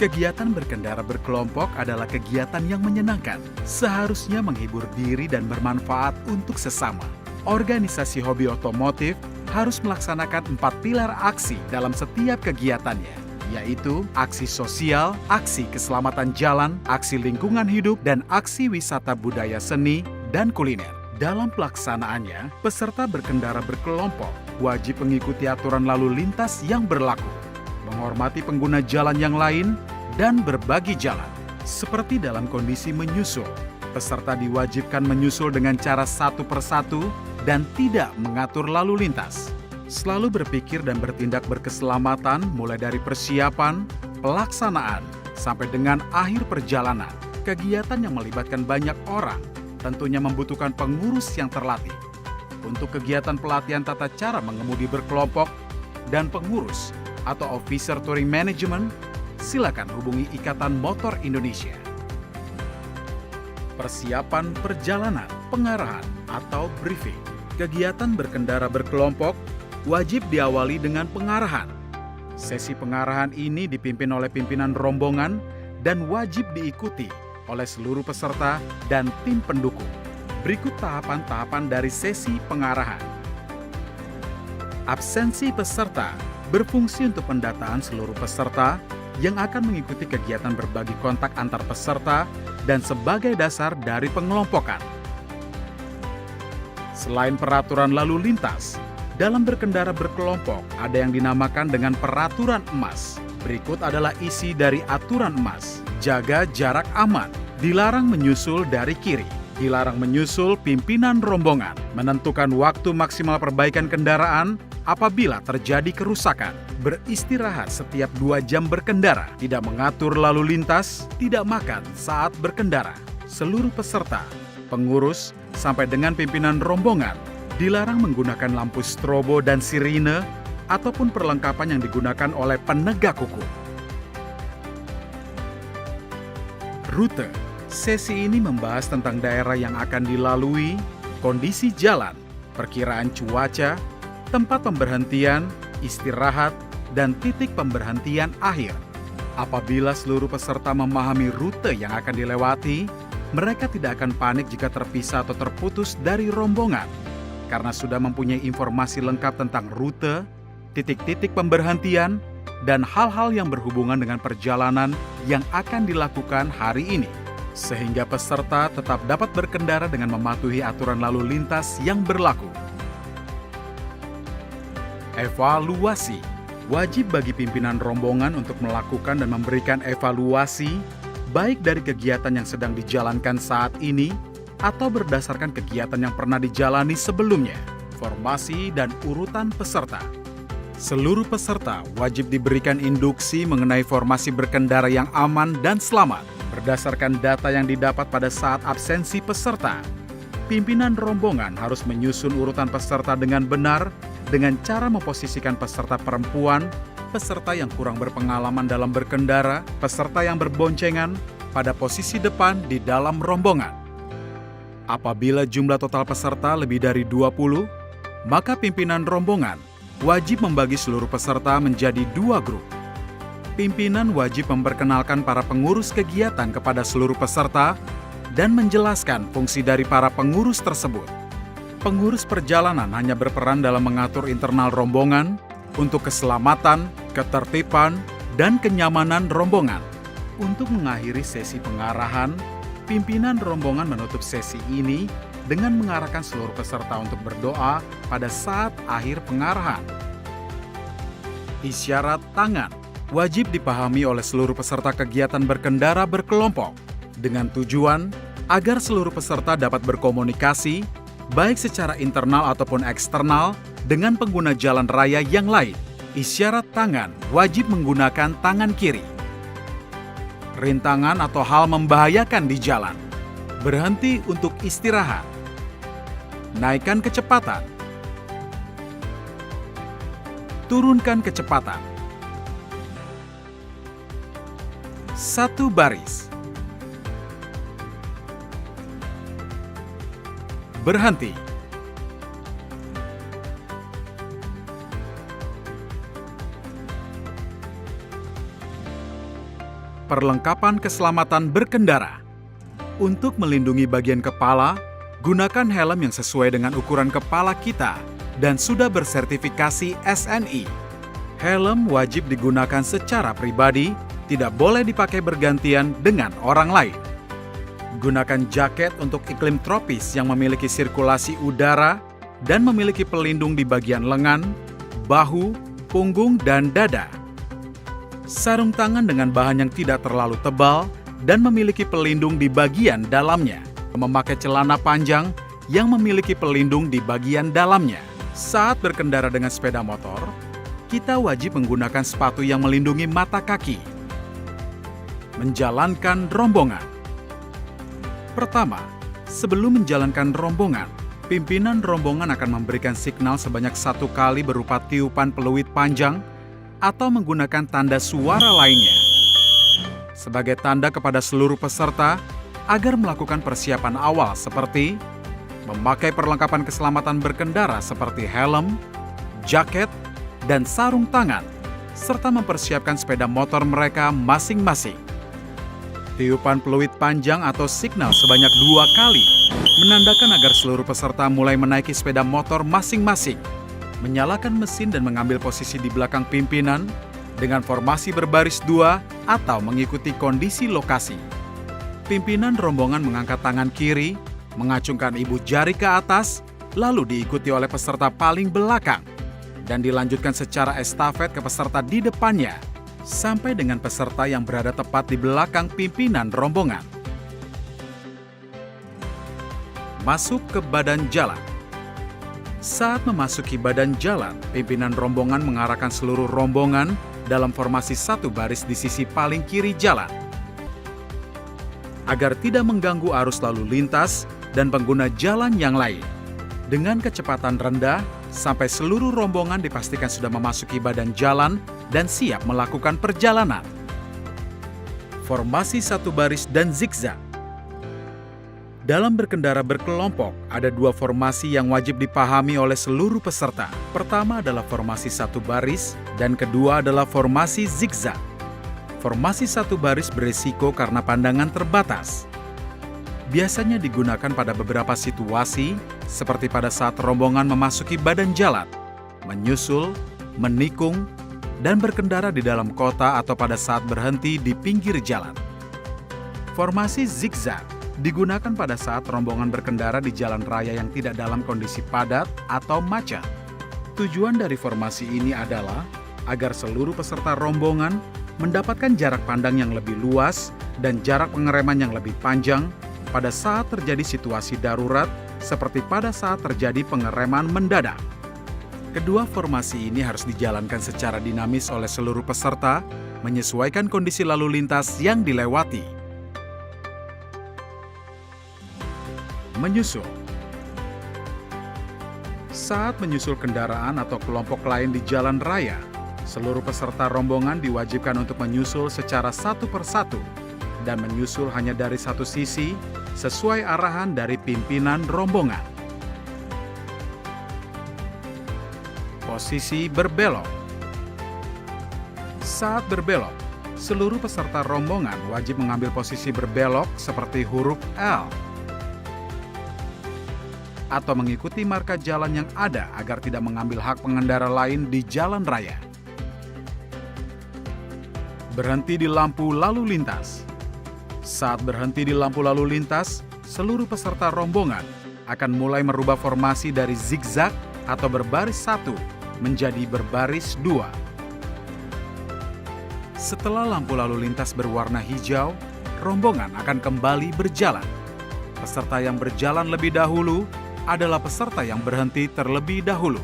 Kegiatan berkendara berkelompok adalah kegiatan yang menyenangkan, seharusnya menghibur diri dan bermanfaat untuk sesama. Organisasi hobi otomotif harus melaksanakan 4 pilar aksi dalam setiap kegiatannya, yaitu aksi sosial, aksi keselamatan jalan, aksi lingkungan hidup, dan aksi wisata budaya seni dan kuliner. Dalam pelaksanaannya, peserta berkendara berkelompok wajib mengikuti aturan lalu lintas yang berlaku, menghormati pengguna jalan yang lain, dan berbagi jalan. Seperti dalam kondisi menyusul, peserta diwajibkan menyusul dengan cara satu persatu dan tidak mengatur lalu lintas. Selalu berpikir dan bertindak berkeselamatan mulai dari persiapan, pelaksanaan, sampai dengan akhir perjalanan. Kegiatan yang melibatkan banyak orang tentunya membutuhkan pengurus yang terlatih. Untuk kegiatan pelatihan tata cara mengemudi berkelompok dan pengurus atau Officer Touring Management, silakan hubungi Ikatan Motor Indonesia. Persiapan perjalanan, pengarahan, atau briefing. Kegiatan berkendara berkelompok wajib diawali dengan pengarahan. Sesi pengarahan ini dipimpin oleh pimpinan rombongan dan wajib diikuti oleh seluruh peserta dan tim pendukung. Berikut tahapan-tahapan dari sesi pengarahan. Absensi peserta berfungsi untuk pendataan seluruh peserta yang akan mengikuti kegiatan berbagi kontak antar peserta dan sebagai dasar dari pengelompokan. Selain peraturan lalu lintas, dalam berkendara berkelompok ada yang dinamakan dengan peraturan emas. Berikut adalah isi dari aturan emas. Jaga jarak aman, dilarang menyusul dari kiri, dilarang menyusul pimpinan rombongan, menentukan waktu maksimal perbaikan kendaraan apabila terjadi kerusakan, beristirahat setiap 2 jam berkendara, tidak mengatur lalu lintas, tidak makan saat berkendara. Seluruh peserta, pengurus, sampai dengan pimpinan rombongan dilarang menggunakan lampu strobo dan sirine ataupun perlengkapan yang digunakan oleh penegak hukum. Rute. Sesi ini membahas tentang daerah yang akan dilalui, kondisi jalan, perkiraan cuaca, tempat pemberhentian, istirahat, dan titik pemberhentian akhir. Apabila seluruh peserta memahami rute yang akan dilewati, mereka tidak akan panik jika terpisah atau terputus dari rombongan, karena sudah mempunyai informasi lengkap tentang rute, titik-titik pemberhentian, dan hal-hal yang berhubungan dengan perjalanan yang akan dilakukan hari ini. Sehingga peserta tetap dapat berkendara dengan mematuhi aturan lalu lintas yang berlaku. Evaluasi. Wajib bagi pimpinan rombongan untuk melakukan dan memberikan evaluasi baik dari kegiatan yang sedang dijalankan saat ini atau berdasarkan kegiatan yang pernah dijalani sebelumnya. Formasi dan urutan peserta. Seluruh peserta wajib diberikan induksi mengenai formasi berkendara yang aman dan selamat berdasarkan data yang didapat pada saat absensi peserta. Pimpinan rombongan harus menyusun urutan peserta dengan benar dengan cara memposisikan peserta perempuan, peserta yang kurang berpengalaman dalam berkendara, peserta yang berboncengan pada posisi depan di dalam rombongan. Apabila jumlah total peserta lebih dari 20, maka pimpinan rombongan wajib membagi seluruh peserta menjadi 2 grup. Pimpinan wajib memperkenalkan para pengurus kegiatan kepada seluruh peserta dan menjelaskan fungsi dari para pengurus tersebut. Pengurus perjalanan hanya berperan dalam mengatur internal rombongan untuk keselamatan, ketertiban, dan kenyamanan rombongan. Untuk mengakhiri sesi pengarahan, pimpinan rombongan menutup sesi ini dengan mengarahkan seluruh peserta untuk berdoa pada saat akhir pengarahan. Isyarat tangan wajib dipahami oleh seluruh peserta kegiatan berkendara berkelompok dengan tujuan agar seluruh peserta dapat berkomunikasi baik secara internal ataupun eksternal dengan pengguna jalan raya yang lain. Isyarat tangan wajib menggunakan tangan kiri. Rintangan atau hal membahayakan di jalan. Berhenti untuk istirahat. Naikkan kecepatan. Turunkan kecepatan. Satu baris. Berhenti. Perlengkapan keselamatan berkendara. Untuk melindungi bagian kepala, gunakan helm yang sesuai dengan ukuran kepala kita dan sudah bersertifikasi SNI. Helm wajib digunakan secara pribadi, tidak boleh dipakai bergantian dengan orang lain. Gunakan jaket untuk iklim tropis yang memiliki sirkulasi udara dan memiliki pelindung di bagian lengan, bahu, punggung, dan dada. Sarung tangan dengan bahan yang tidak terlalu tebal dan memiliki pelindung di bagian dalamnya. Memakai celana panjang yang memiliki pelindung di bagian dalamnya. Saat berkendara dengan sepeda motor, kita wajib menggunakan sepatu yang melindungi mata kaki. Menjalankan rombongan. Pertama, sebelum menjalankan rombongan, pimpinan rombongan akan memberikan signal sebanyak 1 kali berupa tiupan peluit panjang atau menggunakan tanda suara lainnya. Sebagai tanda kepada seluruh peserta agar melakukan persiapan awal seperti memakai perlengkapan keselamatan berkendara seperti helm, jaket, dan sarung tangan, serta mempersiapkan sepeda motor mereka masing-masing. Tiupan peluit panjang atau signal sebanyak 2 kali menandakan agar seluruh peserta mulai menaiki sepeda motor masing-masing, menyalakan mesin dan mengambil posisi di belakang pimpinan dengan formasi berbaris 2 atau mengikuti kondisi lokasi. Pimpinan rombongan mengangkat tangan kiri, mengacungkan ibu jari ke atas, lalu diikuti oleh peserta paling belakang, dan dilanjutkan secara estafet ke peserta di depannya, sampai dengan peserta yang berada tepat di belakang pimpinan rombongan. Masuk ke badan jalan. Saat memasuki badan jalan, pimpinan rombongan mengarahkan seluruh rombongan dalam formasi 1 baris di sisi paling kiri jalan. Agar tidak mengganggu arus lalu lintas dan pengguna jalan yang lain. Dengan kecepatan rendah, sampai seluruh rombongan dipastikan sudah memasuki badan jalan dan siap melakukan perjalanan. Formasi 1 baris dan zigzag. Dalam berkendara berkelompok, ada 2 formasi yang wajib dipahami oleh seluruh peserta. Pertama adalah formasi 1 baris, dan kedua adalah formasi zigzag. Formasi 1 baris berisiko karena pandangan terbatas. Biasanya digunakan pada beberapa situasi, seperti pada saat rombongan memasuki badan jalan, menyusul, menikung, dan berkendara di dalam kota atau pada saat berhenti di pinggir jalan. Formasi zigzag digunakan pada saat rombongan berkendara di jalan raya yang tidak dalam kondisi padat atau macet. Tujuan dari formasi ini adalah agar seluruh peserta rombongan mendapatkan jarak pandang yang lebih luas dan jarak pengereman yang lebih panjang pada saat terjadi situasi darurat seperti pada saat terjadi pengereman mendadak. Kedua formasi ini harus dijalankan secara dinamis oleh seluruh peserta menyesuaikan kondisi lalu lintas yang dilewati. Menyusul. Saat menyusul kendaraan atau kelompok lain di jalan raya, seluruh peserta rombongan diwajibkan untuk menyusul secara 1 persatu dan menyusul hanya dari 1 sisi sesuai arahan dari pimpinan rombongan. Posisi berbelok. Saat berbelok, seluruh peserta rombongan wajib mengambil posisi berbelok seperti huruf L atau mengikuti marka jalan yang ada agar tidak mengambil hak pengendara lain di jalan raya. Berhenti di lampu lalu lintas. Saat berhenti di lampu lalu lintas, seluruh peserta rombongan akan mulai merubah formasi dari zigzag atau berbaris 1 menjadi berbaris 2. Setelah lampu lalu lintas berwarna hijau, rombongan akan kembali berjalan. Peserta yang berjalan lebih dahulu adalah peserta yang berhenti terlebih dahulu.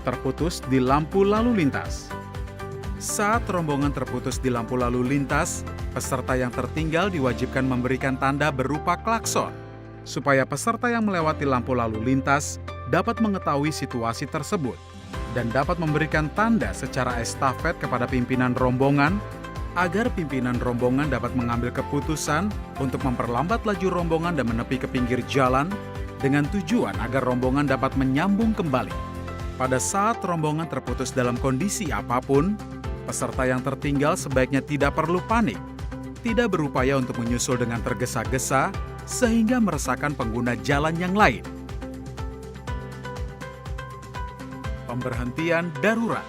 Terputus di lampu lalu lintas. Saat rombongan terputus di lampu lalu lintas, peserta yang tertinggal diwajibkan memberikan tanda berupa klakson, supaya peserta yang melewati lampu lalu lintas dapat mengetahui situasi tersebut dan dapat memberikan tanda secara estafet kepada pimpinan rombongan agar pimpinan rombongan dapat mengambil keputusan untuk memperlambat laju rombongan dan menepi ke pinggir jalan dengan tujuan agar rombongan dapat menyambung kembali. Pada saat rombongan terputus dalam kondisi apapun, Peserta yang tertinggal sebaiknya tidak perlu panik, tidak berupaya untuk menyusul dengan tergesa-gesa sehingga meresahkan pengguna jalan yang lain. Pemberhentian darurat.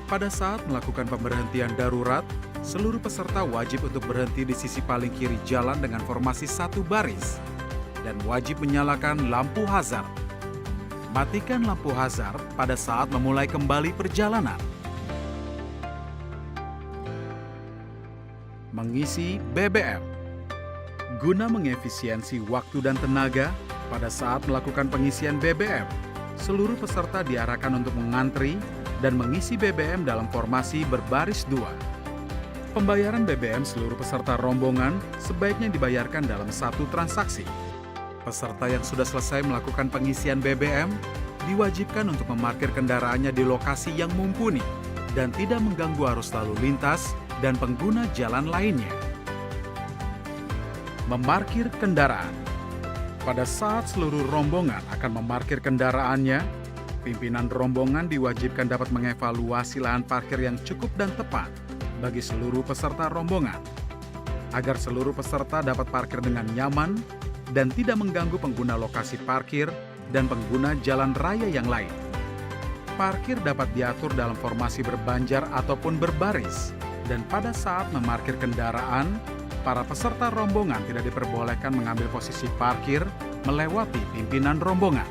Pada saat melakukan pemberhentian darurat, seluruh peserta wajib untuk berhenti di sisi paling kiri jalan dengan formasi satu baris dan wajib menyalakan lampu hazard. Matikan lampu hazard pada saat memulai kembali perjalanan. Mengisi BBM. Guna mengefisiensi waktu dan tenaga, pada saat melakukan pengisian BBM, seluruh peserta diarahkan untuk mengantri dan mengisi BBM dalam formasi berbaris dua. Pembayaran BBM seluruh peserta rombongan sebaiknya dibayarkan dalam satu transaksi. Peserta yang sudah selesai melakukan pengisian BBM diwajibkan untuk memarkir kendaraannya di lokasi yang mumpuni dan tidak mengganggu arus lalu lintas dan pengguna jalan lainnya. Memarkir kendaraan. Pada saat seluruh rombongan akan memarkir kendaraannya, pimpinan rombongan diwajibkan dapat mengevaluasi lahan parkir yang cukup dan tepat bagi seluruh peserta rombongan, agar seluruh peserta dapat parkir dengan nyaman dan tidak mengganggu pengguna lokasi parkir dan pengguna jalan raya yang lain. Parkir dapat diatur dalam formasi berbanjar ataupun berbaris, dan pada saat memarkir kendaraan, para peserta rombongan tidak diperbolehkan mengambil posisi parkir melewati pimpinan rombongan.